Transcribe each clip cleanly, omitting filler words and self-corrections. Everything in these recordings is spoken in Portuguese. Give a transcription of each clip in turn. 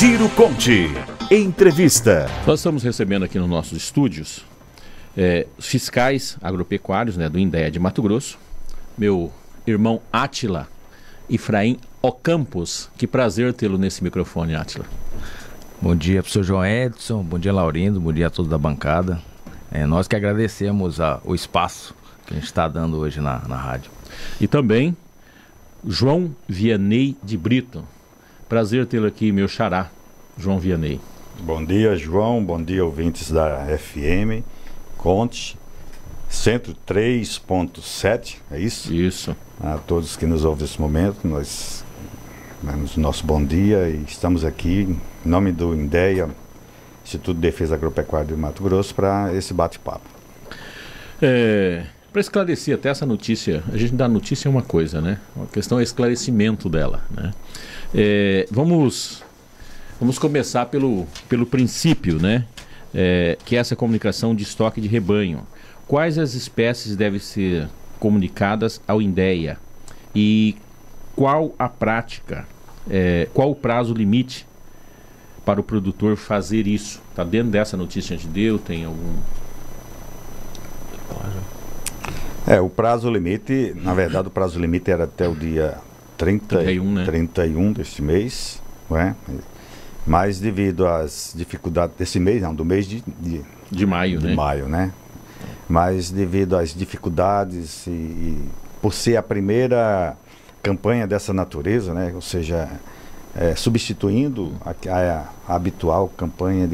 Ciro Conte. Entrevista. Nós estamos recebendo aqui nos nossos estúdios fiscais agropecuários, do INDEA de Mato Grosso, meu irmão Átila Efraim Ocampos. Que prazer tê-lo nesse microfone, Átila. Bom dia, professor João Edson, bom dia, Laurindo, bom dia a todos da bancada. Nós que agradecemos o espaço que a gente está dando hoje na rádio. E também João Vianney de Brito. Prazer tê-lo aqui, meu xará, João Vianney. Bom dia, João, bom dia, ouvintes da FM Conte 103.7, é isso? Isso. A todos que nos ouvem nesse momento, nós damos nosso bom dia e estamos aqui em nome do INDEA, Instituto de Defesa Agropecuária de Mato Grosso, para esse bate-papo. Para esclarecer até essa notícia, a gente dá notícia é uma coisa, né? A questão é esclarecimento dela, né? Vamos começar pelo princípio, né? Que é essa comunicação de estoque de rebanho. Quais as espécies devem ser comunicadas ao INDEA? E qual a prática, qual o prazo limite para o produtor fazer isso? Está dentro dessa notícia que a gente deu? Tem algum... O prazo limite, na verdade o prazo limite era até o dia 31 deste mês, não é? Mas devido às dificuldades desse mês, não, do mês de maio, de maio, né? Mas devido às dificuldades e por ser a primeira campanha dessa natureza, né? Ou seja, substituindo a habitual campanha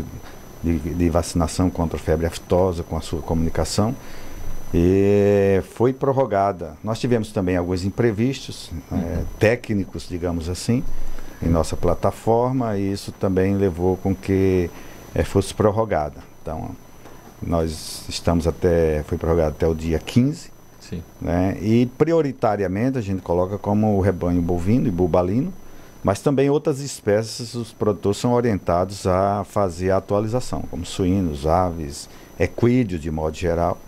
de vacinação contra a febre aftosa com a sua comunicação, e foi prorrogada. Nós tivemos também alguns imprevistos técnicos, digamos assim, em nossa plataforma, e isso também levou com que fosse prorrogada. Então, nós estamos foi prorrogado até o dia 15. Sim. Né? E prioritariamente a gente coloca como o rebanho bovino e bubalino, mas também outras espécies, os produtores são orientados a fazer a atualização, como suínos, aves, equídeos de modo geral,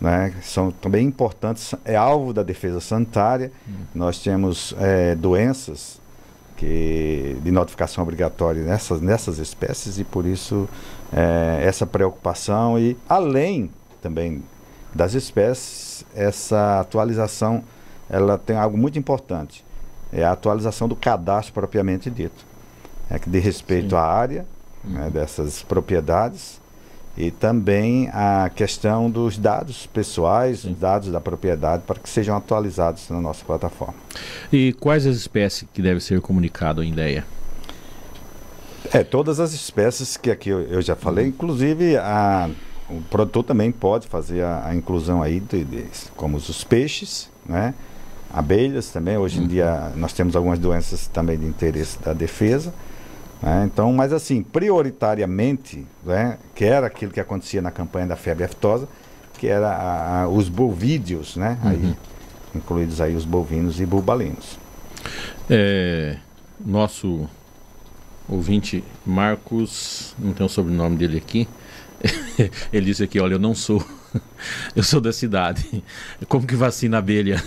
né? São também importantes, alvo da defesa sanitária. Nós temos doenças de notificação obrigatória nessas espécies, e por isso essa preocupação, e além também das espécies, essa atualização ela tem algo muito importante, é a atualização do cadastro propriamente dito, que diz respeito à área dessas propriedades, e também a questão dos dados pessoais, os dados da propriedade, para que sejam atualizados na nossa plataforma. E quais as espécies que devem ser comunicadas ao INDEA? Todas as espécies que aqui eu já falei, inclusive o produtor também pode fazer a inclusão aí, como os peixes, né? Abelhas também. Hoje em dia nós temos algumas doenças também de interesse da defesa. Então, mas assim, prioritariamente, que era aquilo que acontecia na campanha da febre aftosa, que era os bovídeos, né? Aí, incluídos aí os bovinos e bubalinos. Nosso ouvinte Marcos, não tem o sobrenome dele aqui, ele disse aqui, olha, eu sou da cidade, como que vacina a abelha?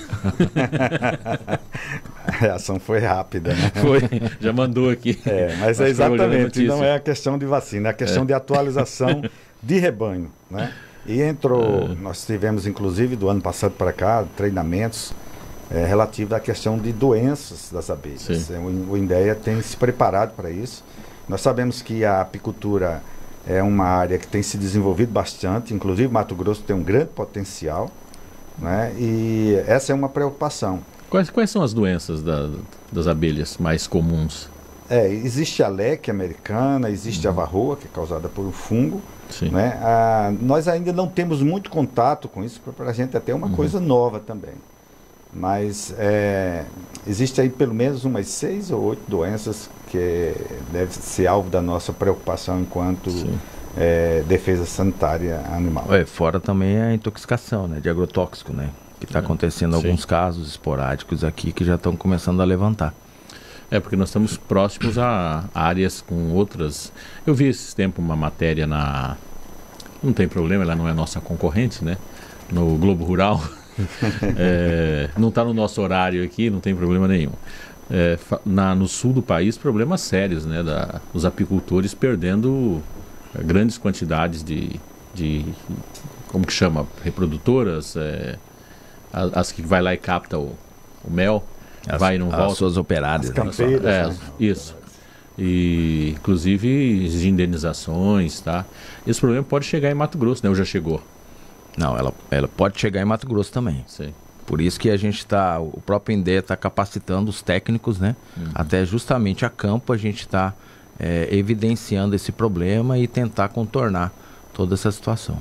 A reação foi rápida, né? Foi, já mandou aqui. Mas exatamente, não é a questão de vacina, é a questão de atualização de rebanho, né? E nós tivemos inclusive do ano passado para cá, treinamentos relativos à questão de doenças das abelhas. O INDEA tem se preparado para isso. Nós sabemos que a apicultura é uma área que tem se desenvolvido bastante, inclusive Mato Grosso tem um grande potencial, né? E essa é uma preocupação. Quais são as doenças das abelhas mais comuns? Existe a leque americana, existe a varroa, que é causada por um fungo. Né? Nós ainda não temos muito contato com isso, para a gente até uma coisa nova também. Mas existe aí pelo menos umas 6 ou 8 doenças que devem ser alvo da nossa preocupação enquanto defesa sanitária animal. Fora também a intoxicação, né, de agrotóxico, né, que está acontecendo alguns casos esporádicos aqui que já estão começando a levantar. Porque nós estamos próximos a áreas com outras... Eu vi esse tempo uma matéria não tem problema, ela não é nossa concorrente, né? No Globo Rural. Não está no nosso horário aqui, não tem problema nenhum. no sul do país, problemas sérios, né? Os apicultores perdendo grandes quantidades de como que chama? Reprodutoras, as que vai lá e capta o mel, vai e não volta. As suas operárias. As campeiras, né? Isso. E, inclusive, exige indenizações, tá? Esse problema pode chegar em Mato Grosso, né? Ou já chegou? Não, ela pode chegar em Mato Grosso também. Sim. Por isso que a gente o próprio INDEA está capacitando os técnicos, né? Até justamente a campo a gente está evidenciando esse problema e tentar contornar toda essa situação.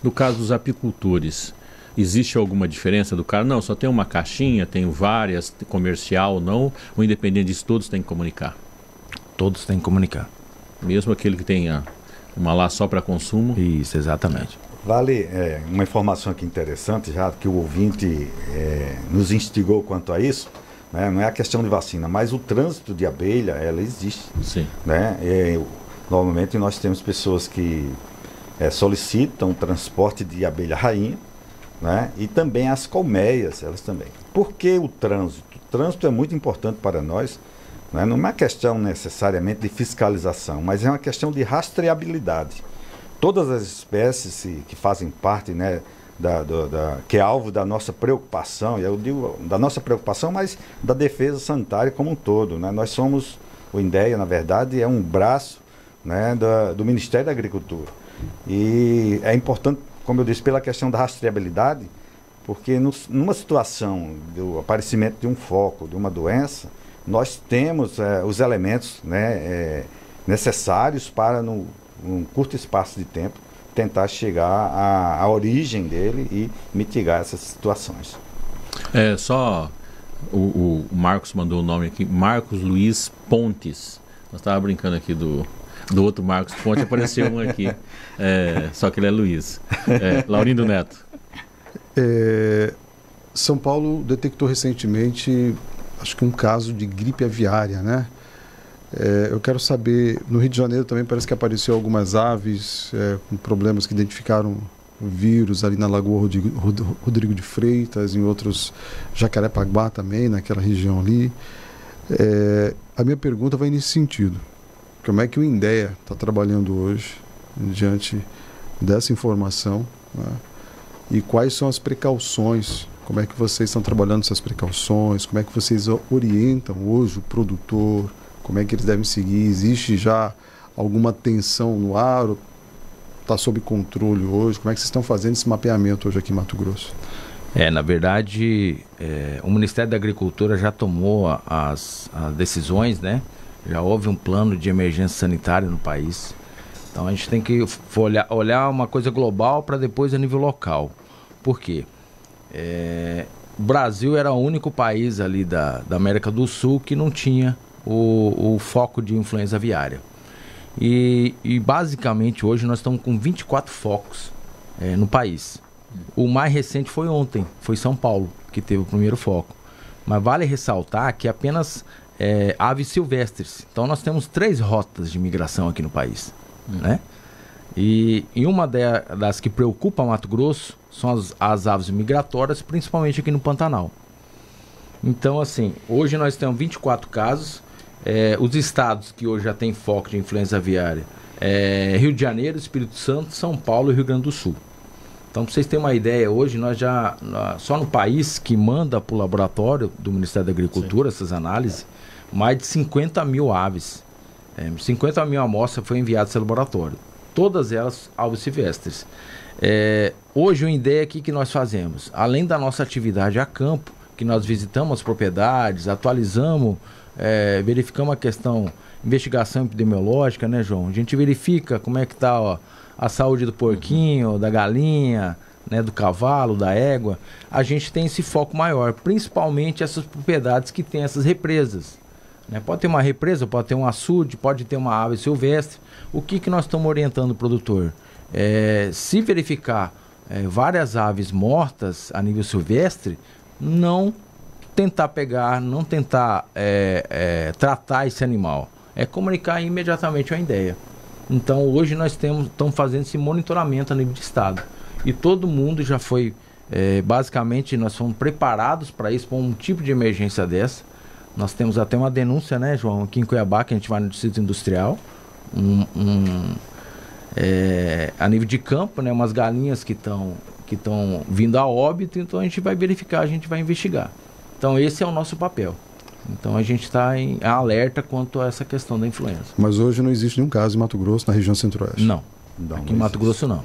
No caso dos apicultores, existe alguma diferença do cara? Não, só tem uma caixinha, tenho várias, comercial, não? Ou independente disso, todos têm que comunicar? Todos têm que comunicar. Mesmo aquele que tenha uma lá só para consumo? Isso, exatamente. Vale uma informação aqui interessante, já que o ouvinte nos instigou quanto a isso, né? Não é a questão de vacina, mas o trânsito de abelha, ela existe. Sim. Né? Normalmente nós temos pessoas que solicitam transporte de abelha rainha, né? E também as colmeias, elas também. Por que o trânsito? O trânsito é muito importante para nós, né? Não é uma questão necessariamente de fiscalização, mas é uma questão de rastreabilidade. Todas as espécies que fazem parte, né, que é alvo da nossa preocupação, e eu digo da nossa preocupação, mas da defesa sanitária como um todo, né? Nós somos, o INDEA, na verdade, é um braço, né, do Ministério da Agricultura. E é importante, como eu disse, pela questão da rastreabilidade, porque numa situação do aparecimento de um foco, de uma doença, nós temos os elementos, né, necessários para, num curto espaço de tempo, tentar chegar à origem dele e mitigar essas situações. Só o Marcos mandou o nome aqui, Marcos Luiz Pontes. Nós estávamos brincando aqui do outro Marcos Pontes, apareceu um aqui, só que ele é Luiz. Laurindo Neto. São Paulo detectou recentemente, acho que um caso de gripe aviária, né? Eu quero saber, no Rio de Janeiro também parece que apareceu algumas aves com problemas que identificaram o vírus ali na Lagoa Rodrigo de Freitas, em outros, Jacarepaguá também, naquela região ali. A minha pergunta vai nesse sentido. Como é que o INDEA está trabalhando hoje diante dessa informação, né? E quais são as precauções? Como é que vocês estão trabalhando essas precauções? Como é que vocês orientam hoje o produtor? Como é que eles devem seguir? Existe já alguma tensão no ar? Está sob controle hoje? Como é que vocês estão fazendo esse mapeamento hoje aqui em Mato Grosso? Na verdade, o Ministério da Agricultura já tomou as decisões, né? Já houve um plano de emergência sanitária no país. Então a gente tem que olhar uma coisa global para depois a nível local. Por quê? O Brasil era o único país ali da América do Sul que não tinha o foco de influenza aviária. E basicamente hoje nós estamos com 24 focos no país. O mais recente foi ontem, foi São Paulo, que teve o primeiro foco. Mas vale ressaltar que apenas aves silvestres. Então nós temos 3 rotas de migração aqui no país. Né? E uma das que preocupa Mato Grosso são as aves migratórias, principalmente aqui no Pantanal. Então, assim, hoje nós temos 24 casos. Os estados que hoje já tem foco de influenza aviária Rio de Janeiro, Espírito Santo, São Paulo e Rio Grande do Sul. Então, para vocês terem uma ideia, hoje só no país que manda para o laboratório do Ministério da Agricultura, sim, essas análises, mais de 50 mil aves. 50 mil amostras foram enviadas ao laboratório. Todas elas aves silvestres. Hoje o INDEA, o que nós fazemos? Além da nossa atividade a campo, que nós visitamos as propriedades, atualizamos, verificamos a questão, investigação epidemiológica, né, João? A gente verifica como é que está a saúde do porquinho, da galinha, né, do cavalo, da égua. A gente tem esse foco maior, principalmente essas propriedades que têm essas represas. Né? Pode ter uma represa, pode ter um açude, pode ter uma ave silvestre. O que nós estamos orientando o produtor? Se verificar várias aves mortas a nível silvestre, não tentar pegar, não tentar tratar esse animal. É comunicar imediatamente a INDEA. Então hoje nós estamos fazendo esse monitoramento a nível de estado. E todo mundo já foi, basicamente nós fomos preparados para isso, para um tipo de emergência dessa. Nós temos até uma denúncia, né, João, aqui em Cuiabá, que a gente vai no distrito industrial, a nível de campo, né, umas galinhas que estão vindo a óbito, então a gente vai verificar, a gente vai investigar. Então esse é o nosso papel. Então a gente está em alerta quanto a essa questão da influenza. Mas hoje não existe nenhum caso em Mato Grosso, na região centro-oeste? Não, aqui em Mato Grosso não.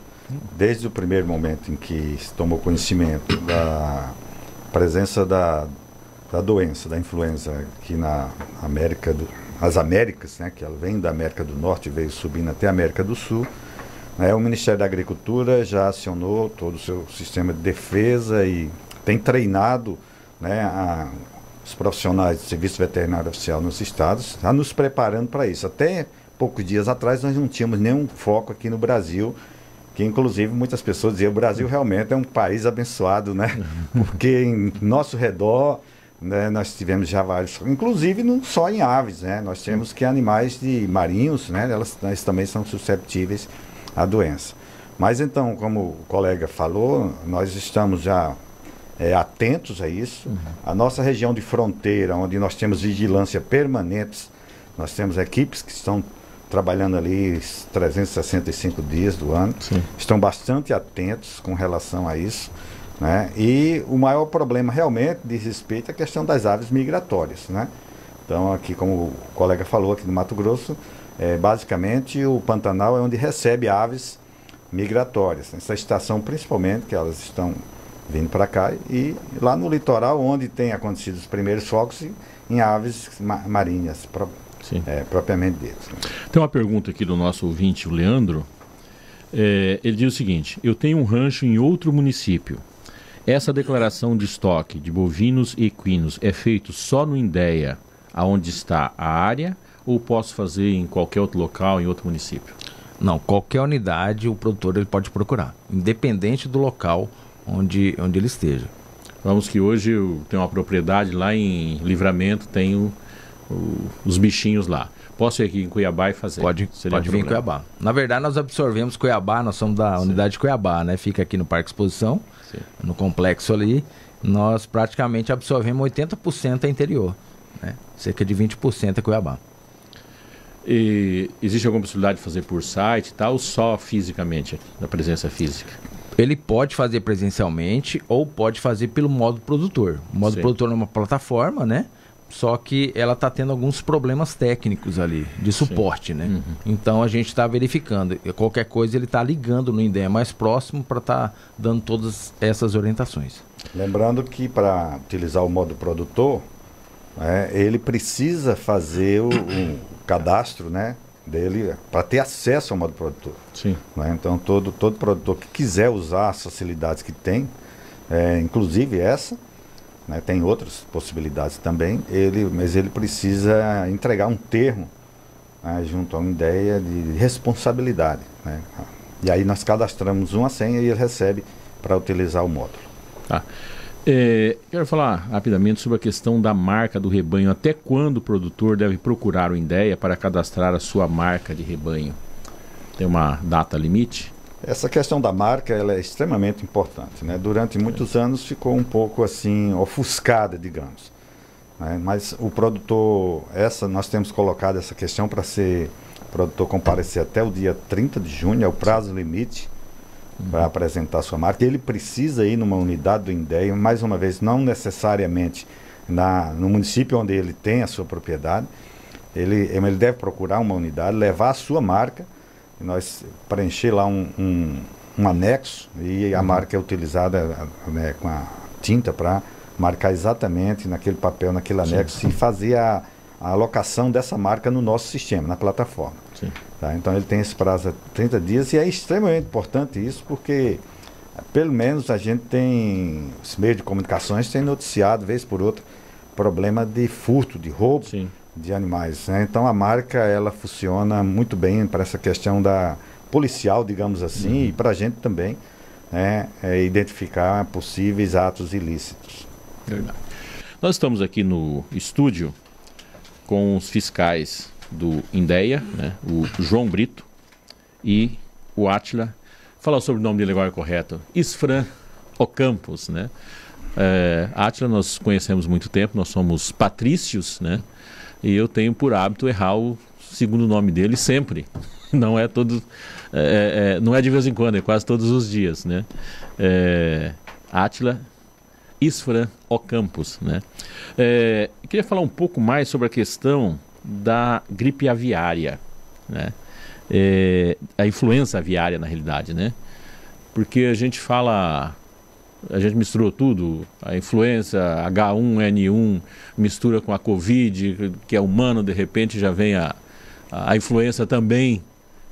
Desde o primeiro momento em que se tomou conhecimento da presença da doença, da influenza aqui na América, as Américas, né, que ela vem da América do Norte e veio subindo até a América do Sul, né, o Ministério da Agricultura já acionou todo o seu sistema de defesa e tem treinado, né, os profissionais do Serviço Veterinário Oficial nos estados, está nos preparando para isso. Até poucos dias atrás nós não tínhamos nenhum foco aqui no Brasil, que inclusive muitas pessoas diziam, o Brasil realmente é um país abençoado, né? Porque em nosso redor, né, nós tivemos já vários, inclusive não só em aves, né? Nós temos que animais marinhos, né? Eles também são susceptíveis à doença. Mas então, como o colega falou, nós estamos já atentos a isso. A nossa região de fronteira, onde nós temos vigilância permanente, nós temos equipes que estão trabalhando ali 365 dias do ano, sim, estão bastante atentos com relação a isso, né? E o maior problema realmente diz respeito à questão das aves migratórias, né? Então aqui, como o colega falou, aqui no Mato Grosso, basicamente o Pantanal é onde recebe aves migratórias, nessa estação principalmente, que elas estão vindo para cá, e lá no litoral onde tem acontecido os primeiros focos em aves marinhas propriamente deles. Tem uma pergunta aqui do nosso ouvinte, o Leandro. Ele diz o seguinte: eu tenho um rancho em outro município. Essa declaração de estoque de bovinos e equinos é feito só no INDEA, aonde está a área, ou posso fazer em qualquer outro local, em outro município? Não, qualquer unidade o produtor ele pode procurar, independente do local onde ele esteja. Vamos que hoje eu tenho uma propriedade lá em Livramento, tenho os bichinhos lá. Posso ir aqui em Cuiabá e fazer? Pode vir em Cuiabá. Na verdade, nós absorvemos Cuiabá, nós somos da unidade de Cuiabá, né? Fica aqui no Parque Exposição, sim, no complexo ali. Nós praticamente absorvemos 80% é interior, né? Cerca de 20% é Cuiabá. E existe alguma possibilidade de fazer por site e tal, ou só fisicamente, na presença física? Ele pode fazer presencialmente ou pode fazer pelo modo produtor. O modo produtor é uma plataforma, né? Só que ela está tendo alguns problemas técnicos ali, de suporte, né? Uhum. Então a gente está verificando. Qualquer coisa ele está ligando no INDEA mais próximo para estar dando todas essas orientações. Lembrando que para utilizar o modo produtor, ele precisa fazer o cadastro, né, dele para ter acesso ao modo produtor. Sim. Né? Então todo produtor que quiser usar as facilidades que tem, inclusive essa, né, tem outras possibilidades também, mas ele precisa entregar um termo, né, junto a uma ideia de responsabilidade, né? E aí nós cadastramos uma senha e ele recebe para utilizar o módulo. Quero falar rapidamente sobre a questão da marca do rebanho. Até quando o produtor deve procurar o INDEA para cadastrar a sua marca de rebanho? Tem uma data limite? Essa questão da marca ela é extremamente importante, né? Durante muitos anos ficou um pouco assim ofuscada, digamos, né? Mas o produtor, nós temos colocado essa questão para o produtor comparecer até o dia 30 de junho, é o prazo limite para apresentar sua marca. Ele precisa ir numa unidade do INDEA, mais uma vez, não necessariamente no município onde ele tem a sua propriedade. Ele deve procurar uma unidade, levar a sua marca, e nós preencher lá um anexo, e a marca é utilizada, né, com a tinta para marcar exatamente naquele papel, naquele anexo, e fazer a alocação dessa marca no nosso sistema, na plataforma. Sim. Tá? Então ele tem esse prazo de 30 dias e é extremamente importante isso, porque pelo menos a gente tem, os meios de comunicações têm noticiado, vez por outra, problema de furto, de roubo, sim, de animais, né? Então a marca ela funciona muito bem para essa questão da policial, digamos assim, e para a gente também, né, identificar possíveis atos ilícitos. Verdade. Nós estamos aqui no estúdio com os fiscais do INDEA, né, o João Brito e o Átila. Falar sobre o nome dele agora correto, Isfran Ocampos, né? Átila nós conhecemos muito tempo, nós somos patrícios, né? E eu tenho por hábito errar o segundo nome dele sempre. Não é não é de vez em quando, é quase todos os dias, né? Átila Isfran Ocampos, né? Eu queria falar um pouco mais sobre a questão da gripe aviária, né? A influenza aviária, na realidade, né? Porque a gente misturou tudo, a influenza H1N1 mistura com a Covid, que é humano, de repente já vem a influenza também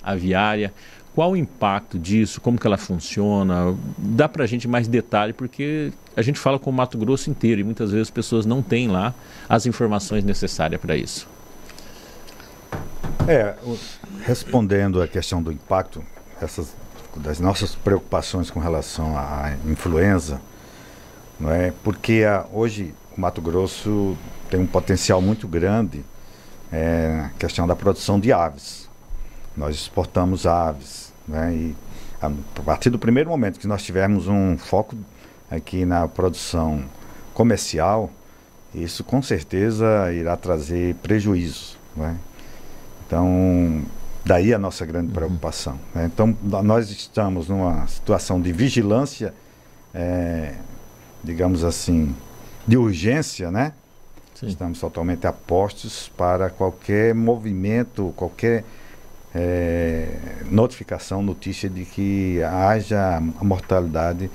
aviária. Qual o impacto disso? Como que ela funciona? Dá pra gente mais detalhe, porque a gente fala com o Mato Grosso inteiro e muitas vezes as pessoas não têm lá as informações necessárias para isso. Respondendo à questão do impacto, das nossas preocupações com relação à influenza, não é? Porque hoje o Mato Grosso tem um potencial muito grande na questão da produção de aves. Nós exportamos aves, né? E a partir do primeiro momento que nós tivermos um foco aqui na produção comercial, isso com certeza irá trazer prejuízo, né? Então, daí a nossa grande preocupação, né? Então, nós estamos numa situação de vigilância, digamos assim, de urgência, né? Sim. Estamos totalmente apostos para qualquer movimento, qualquer notificação, notícia de que haja a mortalidade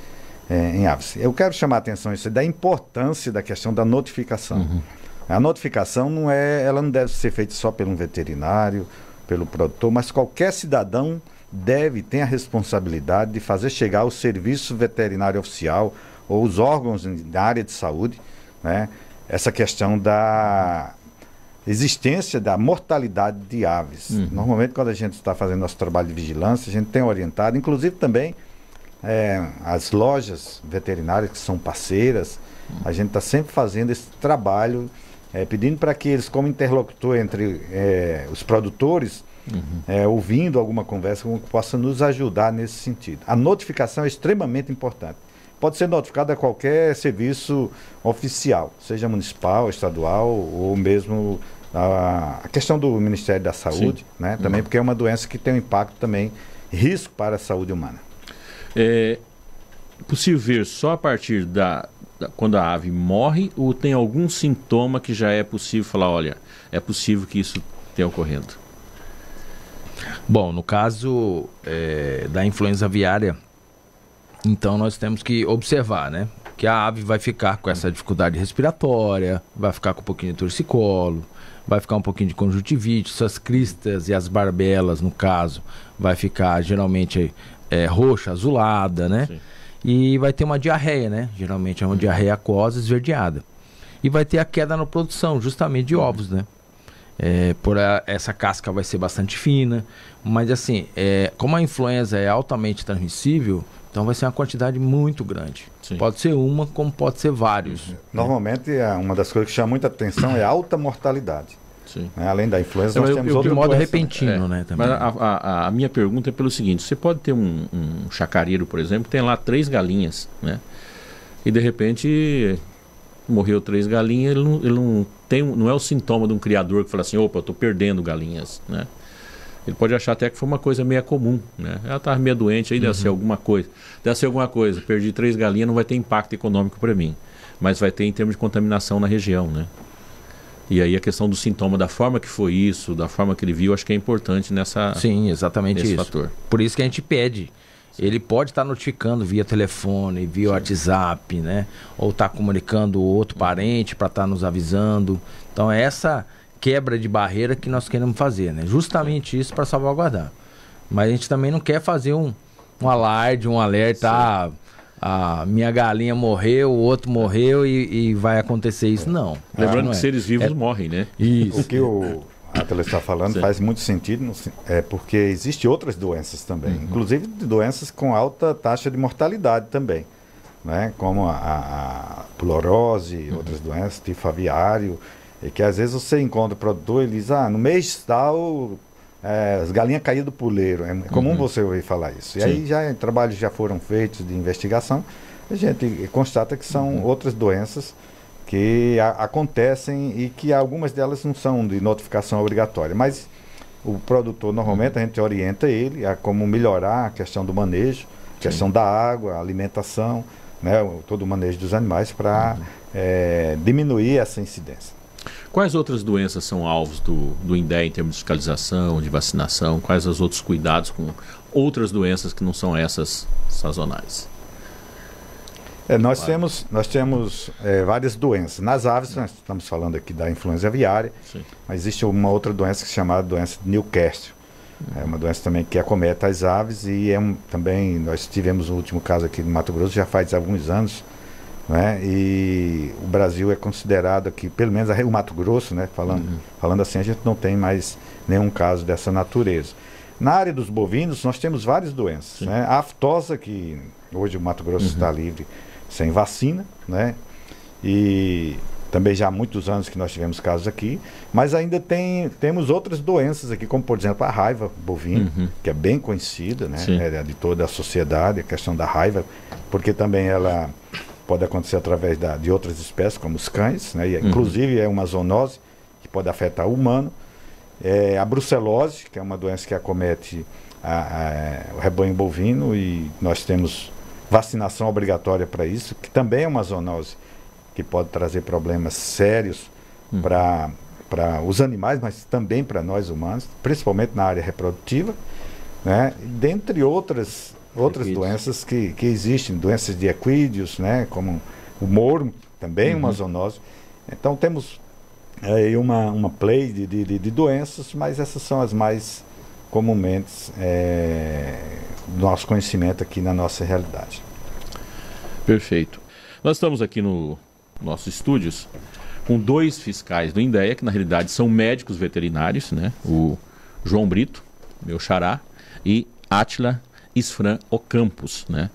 em aves. Eu quero chamar a atenção isso da importância da questão da notificação. A notificação ela não deve ser feita só pelo veterinário, pelo produtor, mas qualquer cidadão tem a responsabilidade de fazer chegar ao serviço veterinário oficial ou os órgãos da área de saúde, né, essa questão da existência da mortalidade de aves. Normalmente, quando a gente está fazendo nosso trabalho de vigilância, a gente tem orientado, inclusive também as lojas veterinárias que são parceiras, a gente está sempre fazendo esse trabalho, pedindo para que eles, como interlocutor entre os produtores, ouvindo alguma conversa, possa nos ajudar nesse sentido. A notificação é extremamente importante. Pode ser notificado a qualquer serviço oficial, seja municipal, estadual ou mesmo a questão do Ministério da Saúde, né? Também porque é uma doença que tem um impacto também, risco para a saúde humana. É possível ver só a partir quando a ave morre, ou tem algum sintoma que já é possível falar, olha, é possível que isso tenha ocorrido? Bom, no caso da influenza aviária, então nós temos que observar, né? Que a ave vai ficar com essa dificuldade respiratória, vai ficar com um pouquinho de torcicolo, vai ficar um pouquinho de conjuntivite, suas cristas e as barbelas, no caso, vai ficar geralmente roxa, azulada, né? Sim. E vai ter uma diarreia, né? Geralmente é uma diarreia aquosa esverdeada. E vai ter a queda na produção, justamente de ovos, né? Essa casca vai ser bastante fina, mas assim, como a influenza é altamente transmissível, então vai ser uma quantidade muito grande. Sim. Pode ser uma, como pode ser vários. Normalmente, uma das coisas que chama muita atenção é a alta mortalidade. Sim. Além da influenza, nós temos de modo repentino, né? Também. Mas a minha pergunta é pelo seguinte: você pode ter um chacareiro, por exemplo, que tem lá 3 galinhas, né? E de repente morreu 3 galinhas, ele não é o sintoma de um criador que fala assim, opa, eu estou perdendo galinhas, né? Ele pode achar até que foi uma coisa meio comum, né? Ela estava meio doente, aí deve ser alguma coisa. Deve ser alguma coisa, perdi 3 galinhas, não vai ter impacto econômico para mim, mas vai ter em termos de contaminação na região, né? E aí a questão do sintoma, da forma que foi isso, da forma que ele viu, acho que é importante Sim, exatamente nesse isso. fator. Por isso que a gente pede. Ele pode estar notificando via telefone, via WhatsApp, né? Ou estar comunicando outro parente para estar nos avisando. Então é essa quebra de barreira que nós queremos fazer, né? Justamente isso para salvaguardar. Mas a gente também não quer fazer um alarde, um alerta, a minha galinha morreu, o outro morreu e vai acontecer isso, não. Lembrando que seres vivos morrem, né? Isso. O que o Átila está falando faz muito sentido, porque existem outras doenças também, inclusive doenças com alta taxa de mortalidade também, né? Como a pulorose, outras doenças, tifo aviário, e que às vezes você encontra o produtor e ele diz, no mês tal, as galinhas caíram do puleiro. É comum você ouvir falar isso. E aí trabalhos já foram feitos de investigação, a gente constata que são outras doenças que acontecem e que algumas delas não são de notificação obrigatória, mas o produtor, normalmente, a gente orienta ele a como melhorar a questão do manejo, questão da água, a alimentação, né, todo o manejo dos animais para diminuir essa incidência. Quais outras doenças são alvos do INDEA em termos de fiscalização, de vacinação? Quais os outros cuidados com outras doenças que não são essas sazonais? Nós temos várias doenças. Nas aves, nós estamos falando aqui da influenza aviária, sim, mas existe uma outra doença que é chamada doença de Newcastle. É uma doença também que acomete as aves e também nós tivemos o último caso aqui no Mato Grosso, já faz alguns anos, né? E o Brasil é considerado aqui, pelo menos o Mato Grosso, né? Falando assim, a gente não tem mais nenhum caso dessa natureza. Na área dos bovinos, nós temos várias doenças, né? A aftosa, que hoje o Mato Grosso está livre sem vacina, né? E também já há muitos anos que nós tivemos casos aqui, mas ainda temos outras doenças aqui, como por exemplo a raiva bovina, que é bem conhecida, né? De toda a sociedade, a questão da raiva, porque também ela pode acontecer através de outras espécies, como os cães, né? E, inclusive é uma zoonose que pode afetar o humano. A brucelose, que é uma doença que acomete o rebanho bovino, e nós temos vacinação obrigatória para isso, que também é uma zoonose que pode trazer problemas sérios para os animais, mas também para nós humanos, principalmente na área reprodutiva, né? Dentre outras doenças que existem, doenças de equídeos, né? Como o moro, também uma zoonose. Então temos aí uma play de doenças, mas essas são as mais comumente do nosso conhecimento aqui na nossa realidade. Perfeito. Nós estamos aqui no nossos estúdios com dois fiscais do INDEA, que na realidade são médicos veterinários, né? O João Brito, meu xará, e Átila Isfran Ocampos, né?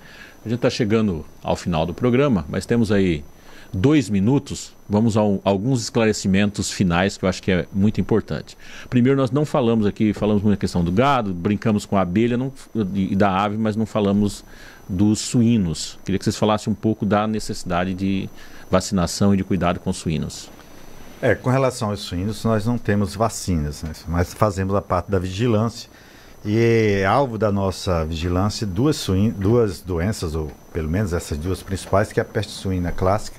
A gente está chegando ao final do programa, mas temos aí 2 minutos, vamos a alguns esclarecimentos finais que eu acho que é muito importante. Primeiro, nós não falamos aqui, falamos muito da questão do gado, brincamos com a abelha e da ave, mas não falamos dos suínos. Queria que vocês falassem um pouco da necessidade de vacinação e de cuidado com os suínos. Com relação aos suínos, nós não temos vacinas, né? Mas fazemos a parte da vigilância. E alvo da nossa vigilância duas doenças, ou pelo menos essas duas principais, que é a peste suína clássica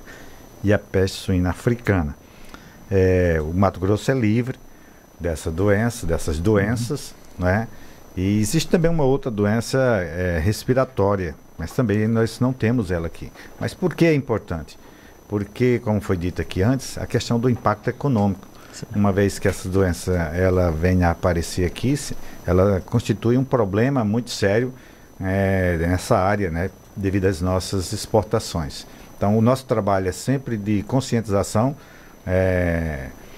e a peste suína africana. O Mato Grosso é livre dessas doenças, né? E existe também uma outra doença respiratória, mas também nós não temos ela aqui. Mas por que é importante? Porque, como foi dito aqui antes, a questão do impacto econômico. Sim. Uma vez que essa doença ela venha a aparecer aqui, ela constitui um problema muito sério nessa área, né, devido às nossas exportações. Então, o nosso trabalho é sempre de conscientização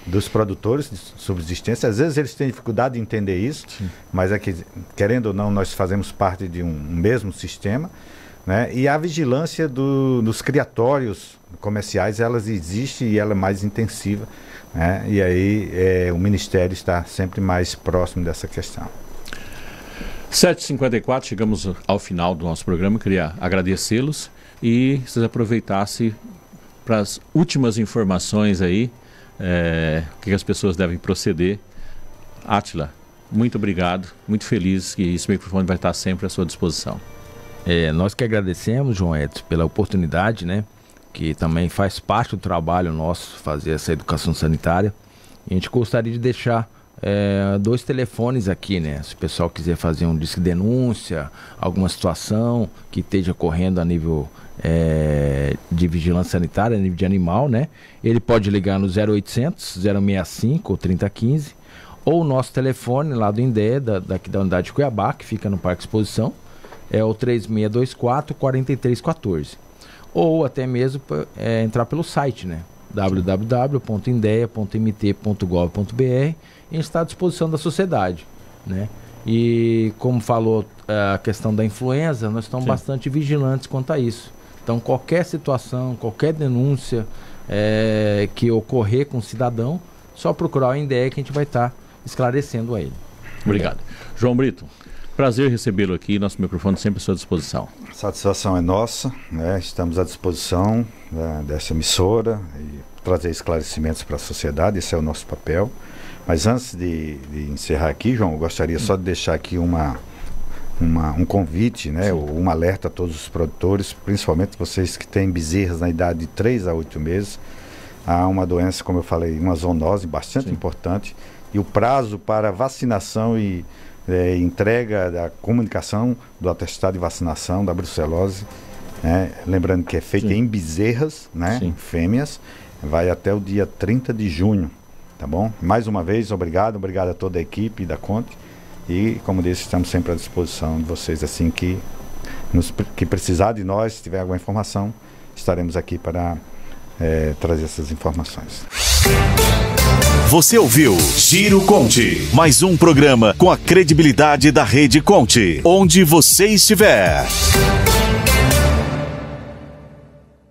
dos produtores de subsistência. Às vezes eles têm dificuldade de entender isso, sim, mas é que, querendo ou não, nós fazemos parte de um mesmo sistema, né? E a vigilância dos criatórios comerciais, elas existe e ela é mais intensiva, né? E aí o Ministério está sempre mais próximo dessa questão. 7h54, chegamos ao final do nosso programa. Eu queria agradecê-los e vocês aproveitassem para as últimas informações aí, o que as pessoas devem proceder. Átila, muito obrigado, muito feliz que esse microfone vai estar sempre à sua disposição. Nós que agradecemos, João Edson, pela oportunidade, né? Que também faz parte do trabalho nosso fazer essa educação sanitária. E a gente gostaria de deixar 2 telefones aqui, né? Se o pessoal quiser fazer um disque denúncia, alguma situação que esteja ocorrendo a nível de vigilância sanitária, a nível de animal, né? Ele pode ligar no 0800 065 ou 3015, ou o nosso telefone lá do INDEA, daqui da unidade de Cuiabá, que fica no Parque Exposição, é o 3624 4314. Ou até mesmo entrar pelo site, né? www.indea.mt.gov.br. E está à disposição da sociedade, né? E como falou a questão da influenza, nós estamos bastante vigilantes quanto a isso. Então qualquer situação, qualquer denúncia que ocorrer com o cidadão, só procurar o INDEA que a gente vai estar esclarecendo a ele. Obrigado. João Brito. Prazer recebê-lo aqui, nosso microfone sempre à sua disposição. A satisfação é nossa, né? Estamos à disposição dessa emissora e trazer esclarecimentos para a sociedade, esse é o nosso papel. Mas antes de encerrar aqui, João, eu gostaria só de deixar aqui um convite, né? Um alerta a todos os produtores, principalmente vocês que têm bezerras na idade de 3 a 8 meses. Há uma doença, como eu falei, uma zoonose bastante importante, e o prazo para vacinação e entrega da comunicação do atestado de vacinação da brucelose, né? Lembrando que é feita em bezerras, né? Fêmeas, vai até o dia 30 de junho, tá bom? Mais uma vez, obrigado a toda a equipe da Conte, e como disse, estamos sempre à disposição de vocês, assim que precisar de nós, se tiver alguma informação, estaremos aqui para trazer essas informações. Você ouviu Giro Conte, mais um programa com a credibilidade da Rede Conte, onde você estiver.